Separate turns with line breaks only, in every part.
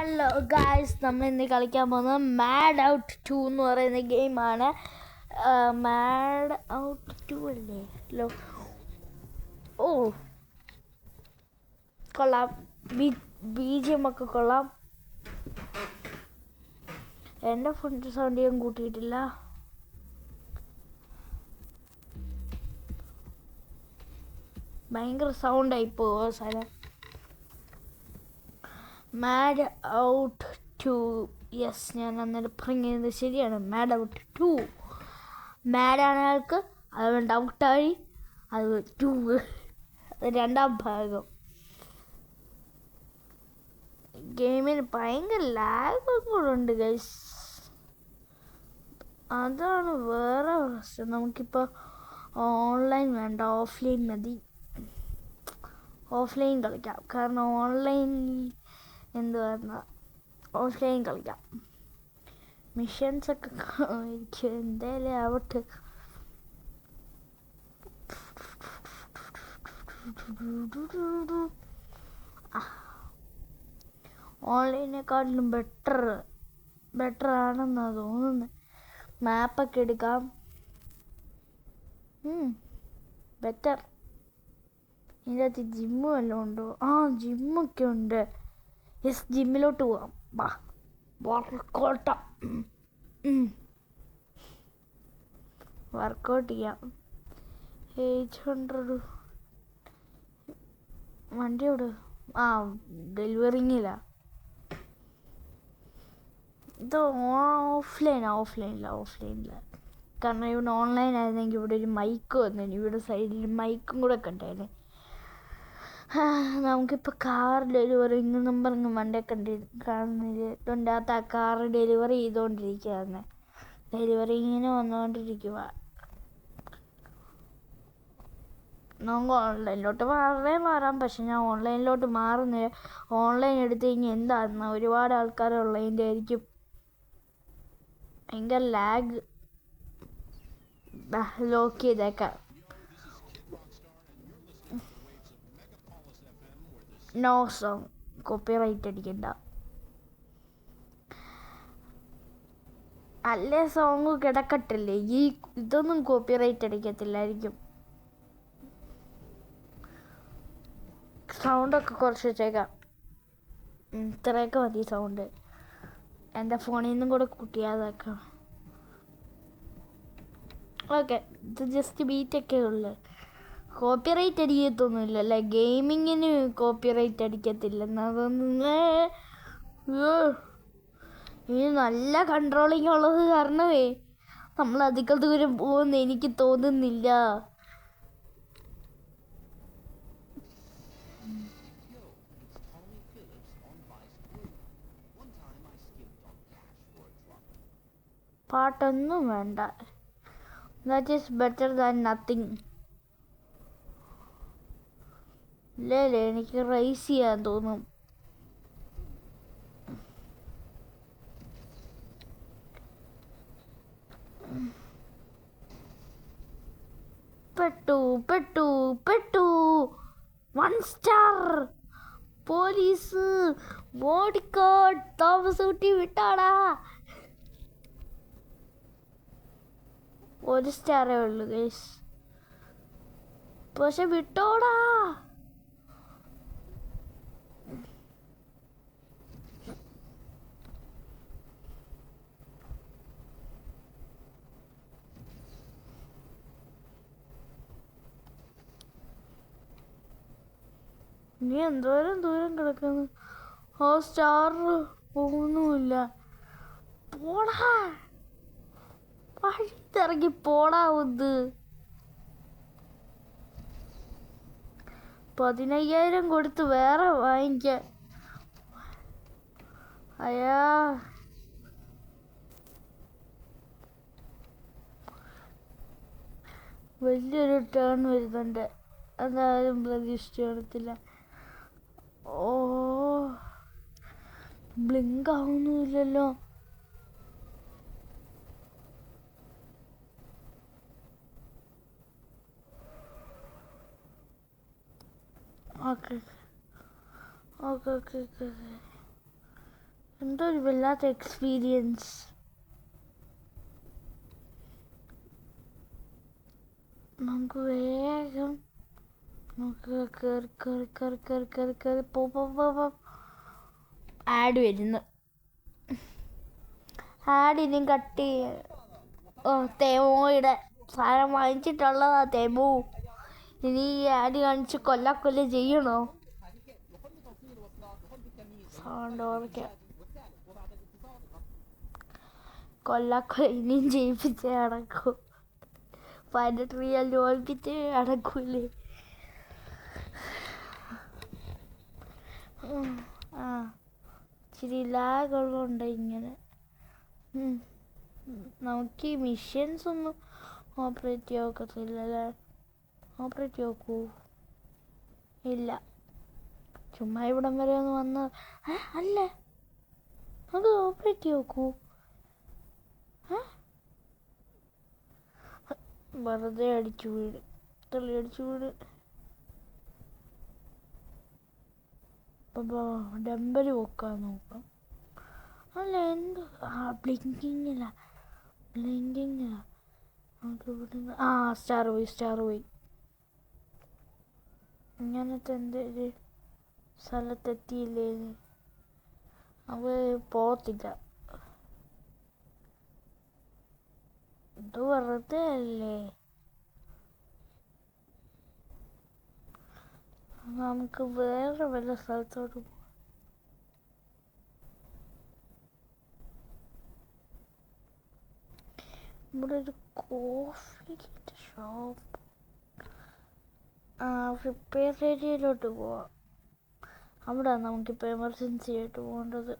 Hello guys, നമ്മൾ ഇന്ന് കളിക്കാൻ പോകുന്നത് മാഡ് ഔട്ട് 2 എന്ന് പറയുന്ന ഗെയിമാണ്. മാഡ് ഔട്ട് 2 അല്ലേ? ഓ കൊള്ളാം, BGM ഒക്കെ കൊള്ളാം. എൻ്റെ ഫോണിൻ്റെ സൗണ്ട് ഞാൻ കൂട്ടിയിട്ടില്ല. ഭയങ്കര സൗണ്ടായി പോകും സാധനം. മാഡ് ഔട്ട് 2, യെസ്, ഞാൻ അന്നേരം പറഞ്ഞത് ശരിയാണ്. മാഡ് ഔട്ട് 2 മാഡാണ് ആൾക്ക്, അതുകൊണ്ട് ഔട്ടായി. അത് 2, അത് രണ്ടാം ഭാഗം. ഗെയിമിന് ഭയങ്കര ലാഗും കൂടെ ഉണ്ട് ഗൈസ്, അതാണ് വേറെ പ്രശ്നം. നമുക്കിപ്പോൾ ഓൺലൈൻ വേണ്ട, ഓഫ്ലൈൻ മതി. ഓഫ്ലൈൻ കളിക്കാം, കാരണം ഓൺലൈൻ എന്തുവാ, ഓഫ്ലൈൻ കളിക്കാം. മിഷൻസ് ഒക്കെ എനിക്ക് എന്തായാലും ആവട്ടെ. ഓൺലൈനേക്കാട്ടിലും ബെറ്റർ ആണെന്നാണ് തോന്നുന്നത്. മാപ്പൊക്കെ എടുക്കാം. ബെറ്റർ. ഇതിൻ്റെ അകത്ത് ജിമ്മും വല്ലതും ഉണ്ടോ? ജിമ്മൊക്കെ ഉണ്ട്. യെസ്, ജിമ്മിലോട്ട് പോവാം. വർക്കൗട്ട് ചെയ്യാം. 800 വണ്ടിയോട് ഡെലിവറിങ്ങില്ല. ഇത് ഓഫ്ലൈനില്ല. കാരണം ഇവിടെ ഓൺലൈൻ ആയിരുന്നെങ്കിൽ ഇവിടെ ഒരു മൈക്ക് വന്നേനെ. ഇവിടെ സൈഡിൽ മൈക്കും കൂടെ കണ്ടായിരുന്നു. നമുക്കിപ്പോൾ കാർ ഡെലിവറി നമ്പർ വണ്ടേ കാണുന്നില്ല. ആ കാർ ഡെലിവറി ചെയ്തുകൊണ്ടിരിക്കുകയാണ്. ഡെലിവറി ഇങ്ങനെ വന്നുകൊണ്ടിരിക്കുക. നമുക്ക് ഓൺലൈനിലോട്ട് മാറാം, പക്ഷെ ഞാൻ ഓൺലൈനിലോട്ട് മാറുന്നില്ല. ഓൺലൈൻ എടുത്ത് കഴിഞ്ഞാൽ എന്താണെന്ന് ഒരുപാട് ആൾക്കാരുള്ളതിൻ്റെ ആയിരിക്കും ഭയങ്കര ലാഗ്. ലോക്ക് ചെയ്തേക്കാം. നോ സോങ്, കോപ്പിറൈറ്റ് അടിക്കണ്ട. അല്ലേ സോങ് കിടക്കട്ടില്ലേ, ഇതൊന്നും കോപ്പിറൈറ്റ് അടിക്കത്തില്ലായിരിക്കും. സൗണ്ടൊക്കെ കുറച്ച് വെച്ചേക്കാം. ഇത്രയൊക്കെ മതി സൗണ്ട്. എൻ്റെ ഫോണിൽ നിന്നും കൂടെ കൂട്ടിയാതാക്കാം. ഓക്കെ, ഇത് ജസ്റ്റ് ബീറ്റൊക്കെ ഉള്ളു. കോപ്പിറൈറ്റ് അടിക്കത്തൊന്നുമില്ല അല്ലേ? ഗെയിമിങ്ങിന് കോപ്പിറൈറ്റ് അടിക്കത്തില്ലെന്നാ തോന്നുന്നത്. ഇനി നല്ല കൺട്രോളിങ് ഉള്ളത് കാരണമേ നമ്മൾ അധികം ദൂരം പോകുമെന്ന് എനിക്ക് തോന്നുന്നില്ല. പാട്ടൊന്നും വേണ്ട. That is better than nothing. ഇല്ലേ, എനിക്ക് റൈസ് ചെയ്യാൻ തോന്നും. പെട്ടു 1 സ്റ്റാർ. പോലീസ് ബോഡിക്കോട്ട് തോമസ് കുട്ടി വിട്ടാടാ. 1 സ്റ്റാറേ ഉള്ളു ഗൈസ്, പക്ഷെ വിട്ടോടാ. നീ എന്തോരം ദൂരം കിടക്കുന്നു. സ്റ്റാർ പോകുന്നുമില്ല. പോടാ, വഴിത്തിറങ്ങി പോടാവുന്നത്. 15,000 കൊടുത്ത് വേറെ വാങ്ങിക്കാൻ. അയ്യാ, വലിയൊരു ടേൺ വരുന്നുണ്ട്, അതാരും പ്രതീക്ഷിച്ചു കാണത്തില്ല. ബ്ലിങ്ക് ആവുന്നുമില്ലല്ലോ. ഓക്കെ. എന്തോ ഒരു വല്ലാത്ത എക്സ്പീരിയൻസ്. നമുക്ക് വേഗം നമുക്ക് കയറി പോ. ആഡ് വരുന്നു. ആഡ് ഇനിയും കട്ട് ചെയ്യ. ഓ, തേമോയുടെ സാധനം വാങ്ങിച്ചിട്ടുള്ളതാ തേമോ. ഇനി ഈ ആഡ് കാണിച്ച് കൊല്ല ചെയ്യണോ? സൗണ്ട് ഓർക്കാം. കൊല്ല ഇനിയും ചെയ്യിപ്പിച്ചേ അടക്കൂ. 18 റിയൽ ഓൽപ്പിച്ചേ അടക്കൂലേ? ഇച്ചിരി ലാഗുള്ളതുകൊണ്ട് ഇങ്ങനെ. നമുക്ക് ഈ മിഷൻസ് ഒന്നും ഓപ്പറേറ്റ് ചെയ്യാൻ ഒക്കത്തില്ലല്ലേ? ഓപ്പറേറ്റ് നോക്കൂ. ഇല്ല, ചുമ്മാ ഇവിടം വരെ ഒന്ന് വന്ന് അല്ല, അത് ഓപ്പറേറ്റ് നോക്കൂ. വെറുതെ അടിച്ചു വീട്, തള്ളി അടിച്ചു വീട്. ഡമ്പല് വെക്കാൻ നോക്കാം. അല്ല, എന്ത് ബ്ലിങ്കിങ്ങില്ല. നമുക്ക് ഇവിടെ സ്റ്റാർ പോയി. ഇങ്ങനത്തെ എന്തൊരു സ്ഥലത്തെത്തിയില്ലേ? അവ പോകത്തില്ല. ഇത് വെറുതെ അല്ലേ? നമുക്ക് വേറെ വല്ല സ്ഥലത്തോട്ട് പോകാം. ഇവിടെ ഒരു കോഫി ഷോപ്പ്. റിപ്പയർ ഏരിയയിലോട്ട് പോവാം. അവിടെ നമുക്കിപ്പോൾ എമർജൻസി ആയിട്ട് പോകേണ്ടത്.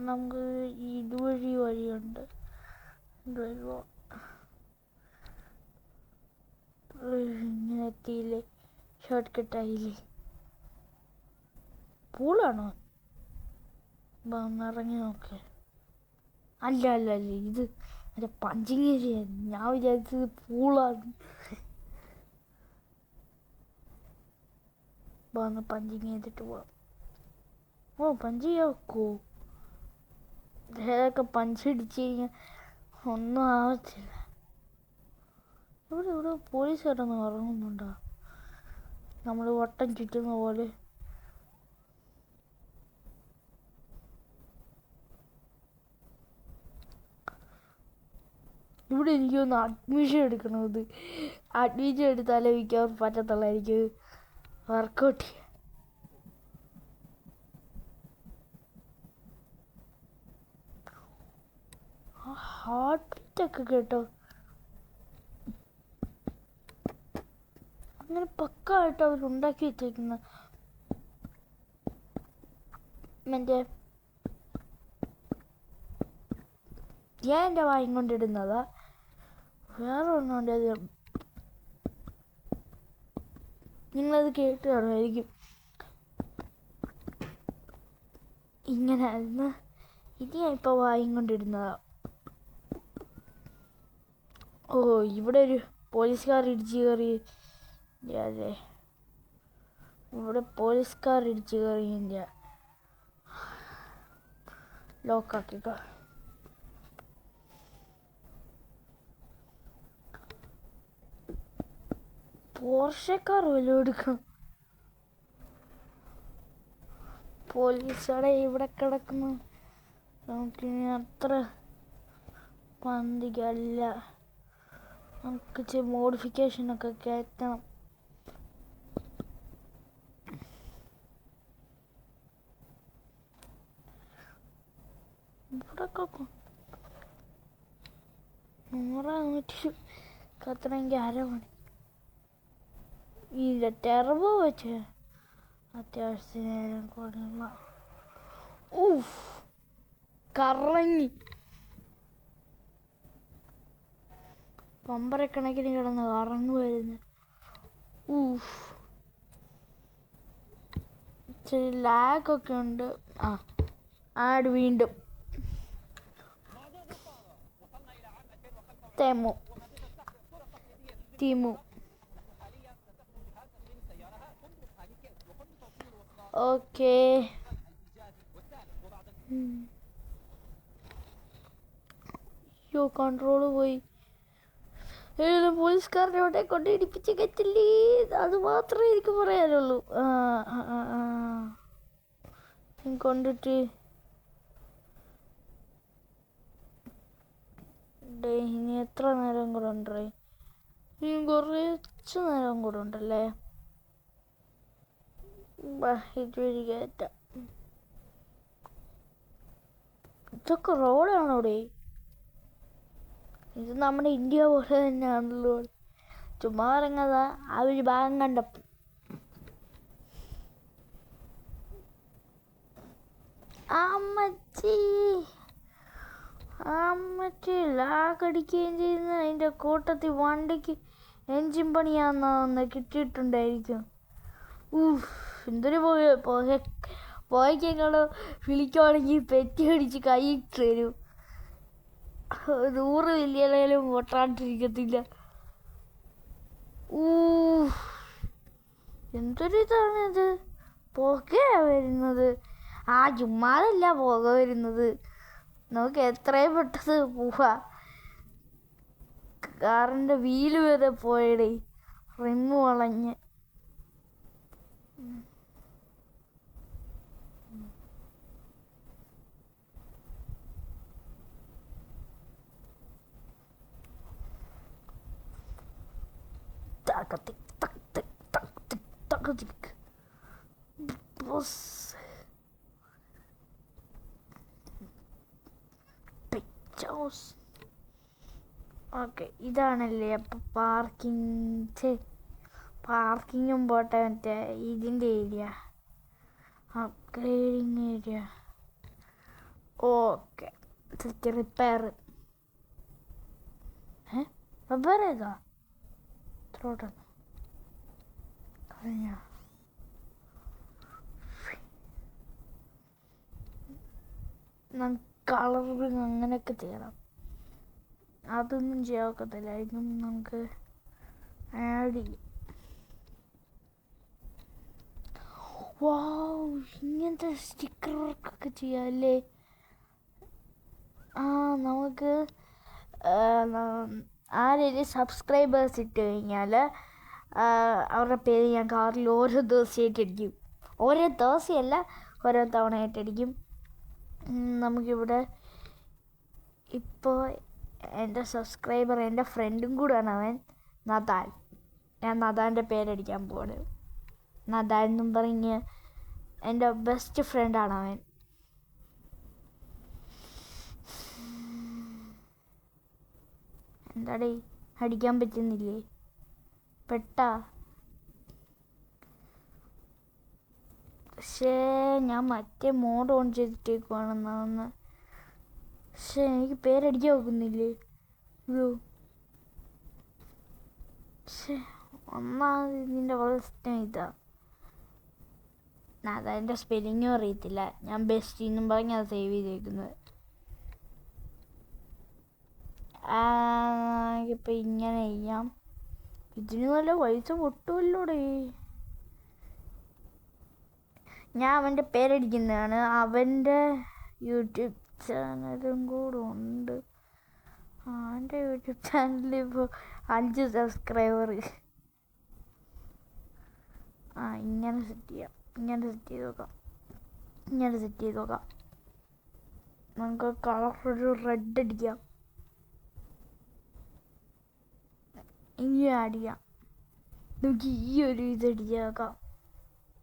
നമുക്ക് വഴിയുണ്ട്. ഇങ്ങനെ എത്തിയില്ലേ? ഷോർട്ട് കട്ടായില്ലേ? പൂളാണോ? ഇറങ്ങി നോക്ക്. അല്ല, ഇത് മറ്റേ പഞ്ചിങ് ഏരിയ. ഞാൻ വിചാരിച്ചത് പൂളാണ്. വന്ന് പഞ്ചിങ് ചെയ്തിട്ട് പോവാം. പഞ്ച് ചെയ്യാക്കോ? ഏതൊക്കെ പഞ്ചടിച്ച് കഴിഞ്ഞാൽ ഒന്നും ആവത്തില്ല. ഇവിടെ പോലീസുകാരൊന്നും ഇറങ്ങുന്നുണ്ടോ? നമ്മൾ വട്ടം ചുറ്റുന്ന പോലെ. ഇവിടെ എനിക്കൊന്ന് അഡ്മിഷൻ എടുക്കണത്. അഡ്മിഷൻ എടുത്താലേ മിക്കവാറും പറ്റത്തുള്ള എനിക്ക് വർക്കൗട്ട് ചെയ്യാൻ. ഹാർട്ട് ബീറ്റൊക്കെ കേട്ടോ. അങ്ങനെ പക്കായിട്ട് അവരുണ്ടാക്കി വെച്ചേക്കുന്ന മറ്റേ ഞാൻ എൻ്റെ വായും കൊണ്ടിടുന്നതാ. വേറെ ഒന്നുണ്ട്. അത് നിങ്ങളത് കേട്ട് കാണുമായിരിക്കും. ഇങ്ങനെ ആയിരുന്നു. ഇത് ഞാൻ ഇപ്പോൾ വായും കൊണ്ടിടുന്നതാ. ഇവിടെ ഒരു പോലീസുകാർ ഇടിച്ചു കയറി. അതെ, ഇവിടെ പോലീസുകാർ ഇടിച്ചു കയറി. ലോക്കാക്കിക്കോ. പോർഷക്കാർ വല്ലതും എടുക്കണം. പോലീസുകാരെ ഇവിടെ കിടക്കുന്നു. നമുക്കിനി അത്ര പന്തികല്ല. നമുക്ക് ഇച്ചിരി മോഡിഫിക്കേഷനൊക്കെ കയറ്റണം. ഇവിടൊക്കെ 100 കത്തണമെങ്കിൽ അരമണി. ഈ ടെർബോ വെച്ച് അത്യാവശ്യം നേരം കൊള്ള. കറങ്ങി പമ്പരക്കണക്കിന് കിടന്ന് കറങ്ങുമായിരുന്നു. ഇച്ചിരി ലാഗൊക്കെ ഉണ്ട്. ആഡ് വീണ്ടും ടീമു. ഓക്കേ, അയ്യോ കൺട്രോള് പോയി. പോലീസുകാരനെ അവിടെ കൊണ്ട് ഇടിപ്പിച്ച് കയറ്റില്ലേ, അത് മാത്രമേ എനിക്ക് പറയാനുള്ളൂ. കൊണ്ടിട്ട് ഇനി എത്ര നേരം കൂടെ ഉണ്ടേ? ഇനി കുറച്ച് നേരം കൂടെ ഉണ്ടല്ലേ. ഇതുവഴി കയറ്റാം. ഇതൊക്കെ റോഡാണോ ഇവിടെ? ഇത് നമ്മുടെ ഇന്ത്യ പോലെ തന്നെയാണല്ലോ. ചുമ്മാ ഇറങ്ങാതാ ആ ഒരു ഭാഗം കണ്ടപ്പോൾ. അമ്മച്ചി ലാഗടിക്കുകയും ചെയ്യുന്ന അതിൻ്റെ കൂട്ടത്തിൽ വണ്ടിക്ക് എൻജിൻ പണിയാന്ന് കിട്ടിയിട്ടുണ്ടായിരിക്കും. എന്തൊരു പോയിക്കോ വിളിക്കുവാണെങ്കിൽ പെറ്റി അടിച്ച് കൈയിട്ട് തരും. 100 വലിയാലും പൊട്ടാണ്ടിരിക്കത്തില്ല. എന്തൊരിതാണിത്, പുകയാ വരുന്നത്. ചുമ്മാതല്ല പുക വരുന്നത്. നമുക്ക് എത്രയും പെട്ടെന്ന് പോവാ. കാറിൻ്റെ വീല് വരെ പോയടേ, റിമ്മ് വളഞ്ഞ്. ഓക്കെ, ഇതാണല്ലേ അപ്പം പാർക്കിങ്ങും പോട്ടെ. മറ്റേ ഇതിൻ്റെ area, upgrading area. Okay, repair ചെയ്താ ഇത്രോട്ടെ കഴിഞ്ഞ. കളറിങ് അങ്ങനെയൊക്കെ ചെയ്യണം. അതൊന്നും ചെയ്യാക്കത്തില്ല, ഇതും നമുക്ക് ആഡ് ചെയ്യും. ഇങ്ങനത്തെ സ്റ്റിക്കർ വർക്കൊക്കെ ചെയ്യാമല്ലേ. നമുക്ക് ആരെങ്കിലും സബ്സ്ക്രൈബേഴ്സ് ഇട്ട് കഴിഞ്ഞാൽ അവരുടെ പേര് ഞാൻ കാറിൽ ഓരോ ദിവസമായിട്ടടിക്കും. ഓരോ ദിവസമല്ല, ഓരോ തവണയായിട്ടടിക്കും. നമുക്കിവിടെ ഇപ്പോൾ എൻ്റെ സബ്സ്ക്രൈബർ, എൻ്റെ ഫ്രണ്ടും കൂടെയാണ് അവൻ, നദാൻ. ഞാൻ നദാൻ്റെ പേരടിക്കാൻ പോവാണ്. നദാൻ എന്നും പറഞ്ഞ് എൻ്റെ ബെസ്റ്റ് ഫ്രണ്ടാണ് അവൻ. എന്താടേ അടിക്കാൻ പറ്റുന്നില്ലേ? പെട്ടാ? പക്ഷേ ഞാൻ മറ്റേ മോഡ് ഓൺ ചെയ്തിട്ടേക്കുവാണെന്നാന്ന്. പക്ഷേ എനിക്ക് പേരടിക്കാൻ നോക്കുന്നില്ലേ? പക്ഷേ ഒന്നാമത് ഇതിൻ്റെ പ്രശ്നം ഇതാ, അതെൻ്റെ സ്പെല്ലിങ്ങും അറിയത്തില്ല. ഞാൻ ബെസ്റ്റ് എന്നും പറഞ്ഞ് അത് സേവ് ചെയ്തേക്കുന്നത്. ഇപ്പം ഇങ്ങനെ ചെയ്യാം. ഇതിന് നല്ല പൈസ പൊട്ടുമല്ലോടേ. ഞാൻ അവൻ്റെ പേരടിക്കുന്നതാണ്. അവൻ്റെ യൂട്യൂബ് ചാനലും കൂടെ ഉണ്ട്. അവൻ്റെ യൂട്യൂബ് ചാനലിൽ ഇപ്പോൾ 5 സബ്സ്ക്രൈബർ. ഇങ്ങനെ സെറ്റ് ചെയ്യാം. ഇങ്ങനെ സെറ്റ് ചെയ്ത് നോക്കാം. നമുക്ക് കളർ ഒരു റെഡ് അടിക്കാം. ഇനി ആഡ് ചെയ്യാം. നമുക്ക് ഈ ഒരു ഇതടിച്ചാക്കാം.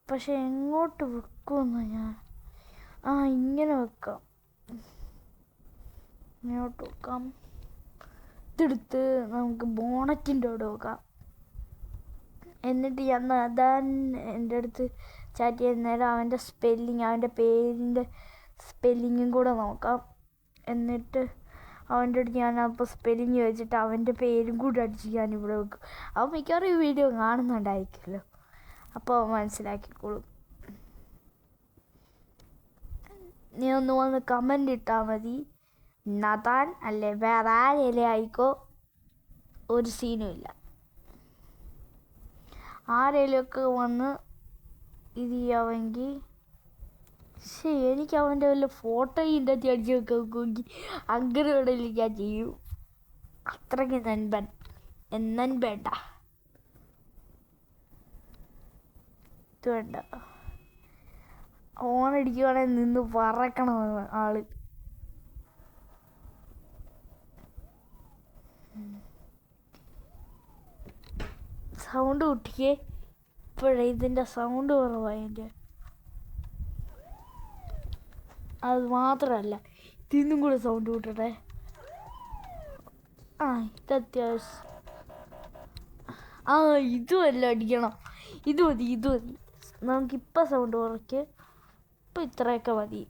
പക്ഷെ എങ്ങോട്ട് വെക്കുമെന്ന് ഞാൻ ഇങ്ങനെ വെക്കാം. ഇങ്ങോട്ട് വെക്കാം. ഇതെടുത്ത് നമുക്ക് ബോണറ്റിൻ്റെ അവിടെ വെക്കാം. എന്നിട്ട് ഞാൻ അതാൻ എൻ്റെ അടുത്ത് ചാറ്റ് ചെയ്യുന്ന നേരം അവൻ്റെ പേരിൻ്റെ സ്പെല്ലിങ്ങും കൂടെ നോക്കാം. എന്നിട്ട് അവൻ്റെ അടുത്ത് ഞാൻ അപ്പോൾ സ്പെല്ലിങ് വെച്ചിട്ട് അവൻ്റെ പേരും കൂടെ അടിച്ച് ഞാനിവിടെ വെക്കും. അവൻ മിക്കവാറും ഈ വീഡിയോ കാണുന്നുണ്ടായിരിക്കുമല്ലോ, അപ്പോൾ അവൻ മനസ്സിലാക്കിക്കോളും. നീ ഒന്ന് വന്ന് കമൻ്റ് ഇട്ടാൽ മതി. നദാൻ അല്ലേ വേറെ ആരെങ്കിലും ആയിക്കോ, ഒരു സീനും ഇല്ല. ആരെങ്കിലുമൊക്കെ വന്ന് ഇത് ചെയ്യാമെങ്കിൽ പക്ഷേ എനിക്ക് അവൻ്റെ വല്ല ഫോട്ടോയും ഇതിൻ്റെ അകത്ത് അടിച്ച് വെക്കുകയെങ്കിൽ അങ്ങനെ വേണമെങ്കിൽ ഞാൻ ചെയ്യും. അത്രയ്ക്ക് നൻപൻ എന്നും വേണ്ട. ഇത് വേണ്ട. ഓണടിക്കുവാണെങ്കിൽ നിന്ന് പറക്കണം ആള്. സൗണ്ട് കൂട്ടിക്കേ. ഇപ്പോഴേ ഇതിൻ്റെ സൗണ്ട് കുറവായി എൻ്റെ. അത് മാത്രമല്ല ഇതിന്നും കൂടെ സൗണ്ട് കൂട്ടട്ടെ. ഇത് അത്യാവശ്യം. ഇതും എല്ലാം അടിക്കണം. ഇത് മതി. നമുക്കിപ്പോൾ സൗണ്ട് കുറയ്ക്ക്. ഇപ്പം ഇത്രയൊക്കെ മതി.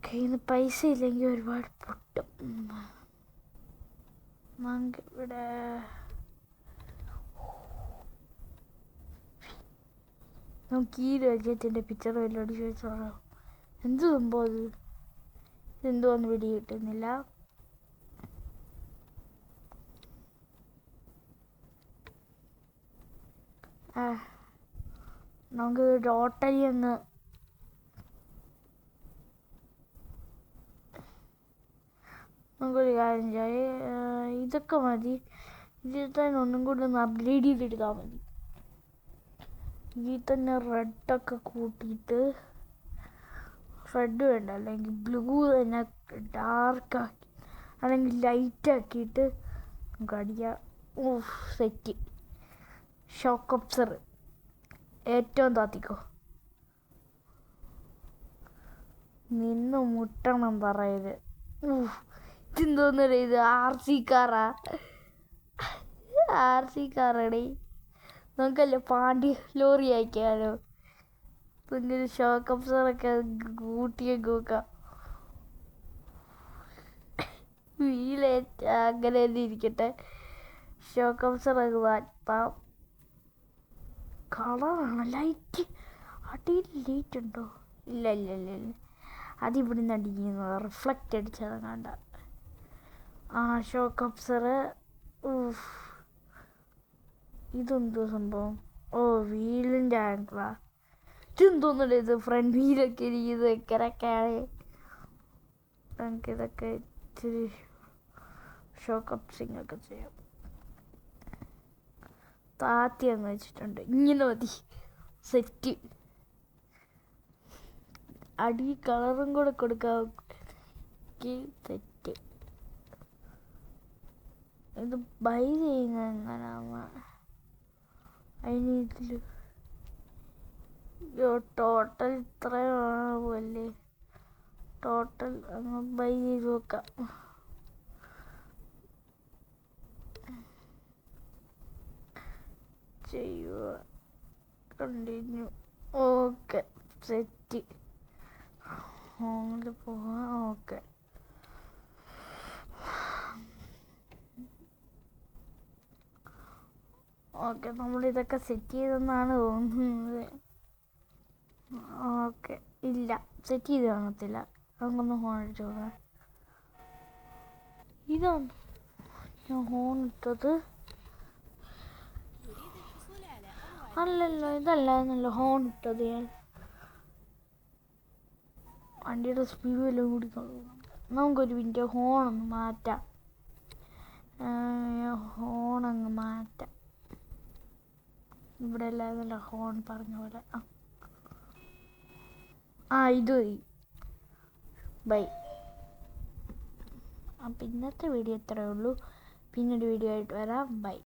കയ്യിൽ നിന്ന് പൈസ ഇല്ലെങ്കിൽ ഒരുപാട് പൊട്ടും. നമുക്കിവിടെ നമുക്ക് ഈ രാജ്യത്തിൻ്റെ പിക്ചർ വല്ലതും അടിച്ച് വെച്ചോളാം. എന്ത് സംഭവം അത്? ഇതെന്തോന്ന് പിടി കിട്ടുന്നില്ല. നമുക്ക് ടോട്ടലി ഒന്ന് നമുക്കൊരു കാര്യം ചെയ്യാം. ഇതൊക്കെ മതി. ഇതിൽ തന്നെ ഒന്നും കൂടി ഒന്ന് അപ്ഗ്രേഡ് ചെയ്തെടുത്താൽ മതി. ഇതിൽ തന്നെ റെഡൊക്കെ കൂട്ടിയിട്ട്, റെഡ് വേണ്ട, അല്ലെങ്കിൽ ബ്ലൂ തന്നെ ഡാർക്കാക്കി അല്ലെങ്കിൽ ലൈറ്റാക്കിയിട്ട് നമുക്ക് അടിക്കാം. സെറ്റ്. ഷോക്ക് ഒബ്സർ ഏറ്റവും താത്തിക്കോ. നിന്ന് മുട്ടണം പറയത്. ഇതെന്തോന്നല്ലേ ഇത്? RC കാറാണേ. നമുക്കല്ലേ പാണ്ടി ലോറി അയക്കാനോ. ഇങ്ങനെ ഷോക്ക് ഒബ്സറൊക്കെ കൂട്ടിയൊക്കെ നോക്കാം. വീലേറ്റ അങ്ങനെ തന്നെ ഇരിക്കട്ടെ. ഷോക്ക് ഒബ്സറൊക്കെ മാറ്റാം. കളറാണ് ലൈറ്റ്. അടിയിൽ ലൈറ്റ് ഉണ്ടോ? ഇല്ല. അതിവിടെ നിന്ന് അടിക്കുന്നത് റിഫ്ലക്റ്റ് അടിച്ചത് കണ്ട. ഷോക്ക് ഒബ്സർ. ഇതെന്തോ സംഭവം? വീലിൻ്റെ ആംഗിളാ. ഇതെന്തോന്നല്ലേ ഇത്? ഫ്രണ്ട് വീലൊക്കെ ഇരിക്കുന്നത് ഇക്കരൊക്കെയാണ്. നമുക്കിതൊക്കെ ഇച്ചിരി ഷോക്ക് ഒബ്സിങ് ഒക്കെ ചെയ്യാം. താത്തിയെന്ന് വെച്ചിട്ടുണ്ട്. ഇങ്ങനെ മതി. സെറ്റ്. അടി കളറും കൂടെ കൊടുക്കാം. സെറ്റ്. ഇത് ബൈ ചെയ്യുന്നത് എങ്ങനെയാ? അതിന് ഇതിൽ ടോട്ടൽ ഇത്രയാവുമല്ലേ? ടോട്ടൽ അങ്ങ് ബൈ ചെയ്ത് നോക്കാം. ചെയ്യുക. കണ്ടിന്യൂ. ഓക്കെ. സെറ്റ്. ഹോമിൽ പോവാം. ഓക്കെ. നമ്മളിതൊക്കെ സെറ്റ് ചെയ്തെന്നാണ് തോന്നുന്നത്. ഓക്കെ. ഇല്ല, സെറ്റ് ചെയ്ത് കാണത്തില്ല. നമുക്കൊന്ന് ഹോൺ അടിച്ചു നോക്കാം. ഇതാണ് ഞാൻ ഹോൺ ഇട്ടത്. അല്ലല്ലോ, ഇതല്ലായിരുന്നല്ലോ ഹോൺ ഇട്ടത്. ഞാൻ വണ്ടിയുടെ സ്പീഡ് വല്ലതും കൂടി നമുക്കൊരു മിനിറ്റ് ഹോണൊന്ന് മാറ്റാം. ഹോണങ്ങ് മാറ്റാം. ഇവിടെ അല്ലായിരുന്നല്ലോ ഹോൺ പറഞ്ഞ പോലെ. ഇത് ബൈ. അപ്പം ഇന്നത്തെ വീഡിയോ ഇത്രയേ ഉള്ളൂ. പിന്നൊരു വീഡിയോ ആയിട്ട് വരാം. ബൈ.